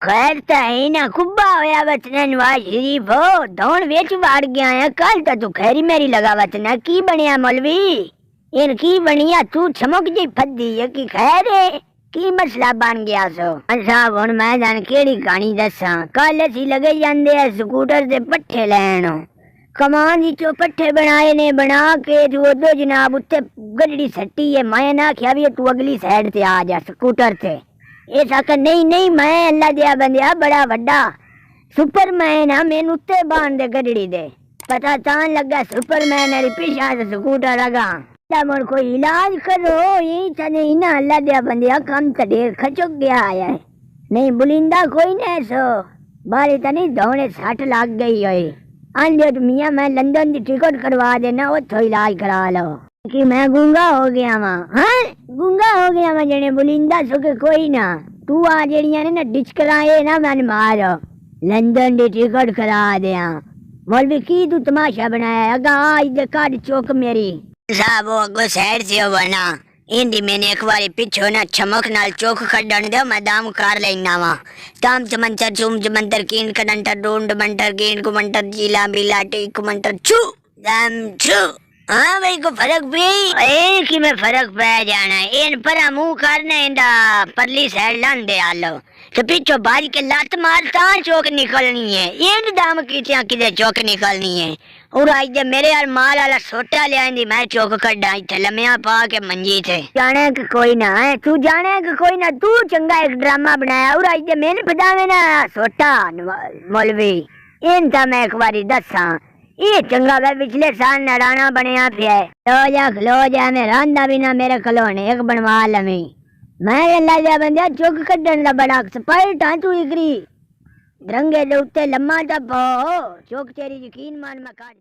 खैर तो है ना कुब्बा होया वचना नवाज शरीफ हो धौन वेच वाड़ गया है कल तो तू खैरी मेरी लगा वचना की बनया मौलवी इन की बनिया तू छमक जी फद्दी है कि खैर है की मसला बन गया सो साहब हुन मैं जान केड़ी कहानी दसा कल असी लगे जांदे आ स्कूटर ते पट्ठे लैन कमान जी चो पट्ठे बनाए ने बना के जो दो जनाब उत्ते गड्डी सट्टी है मैं ना आख्या भी तू अगली साइड ते आ जा स्कूटर ते इस आकर नहीं नहीं मैं अल्लाह दिया बंदिया बड़ा वड्डा सुपरमैन है मैनू उत्ते बांध दे गड्डी दे पता तान लगा सुपरमैन मेरी पीछा से स्कूटर लगा मोर कोई इलाज करो यही चने ना अल्लाह दिया बंदिया काम तो ढेर खचक गया है नहीं बुलिंदा कोई नहीं सो बारी तो नहीं धोने सट लग गई है आंधे तो मियाँ मैं लंदन की टिकट करवा देना वो तो इलाज करा लो कि मैं गूंगा हो गया वहाँ हाँ गूंगा हो गया मैं जने बुलिंदा सुके कोई ना तू आ जड़िया ने ना डिच कराए ना मैंने मारो लंदन की टिकट करा दिया मौलवी की तू तमाशा बनाया अगा आज दे काट चौक मेरी साहब वो अगो साइड से बना इंदी मैंने एक बारी पिछो ना चमक नाल चौक खड्डन दे मैं दाम कार लेना वा ताम चमंतर चुम चमंतर कीन कदंटर डोंड मंटर कीन कुमंटर जीला बिला टी कुमंटर छू दाम छू हाँ भाई को फर्क भी एक ही में फर्क पै जाना इन परा मुंह करने इंदा परली साइड लांदे आलो तो पीछो बाज के लात मारता चौक निकलनी है इन दाम की किदे चौक निकलनी है और आज दे मेरे यार माल वाला सोटा ले आंदी मैं चौक कड्डा इथे लम्या पा के मंजी थे जाने कि कोई ना है तू जाने कि कोई ना तू चंगा एक ड्रामा बनाया और आज दे मैंने पतावे ना सोटा मौलवी इन ता मैं एक बारी दसा ये चंगा वे पिछले साल नराना बनया पिया खलो जा मैं रांदा बिना मेरे खलोने एक बनवा लमी मैं अल्लाह जा बंदिया चुक कड्डन दा बड़ा एक्सपर्ट हां तू इकरी रंगे दे उत्ते लम्मा टप हो चुक तेरी यकीन मान मैं काट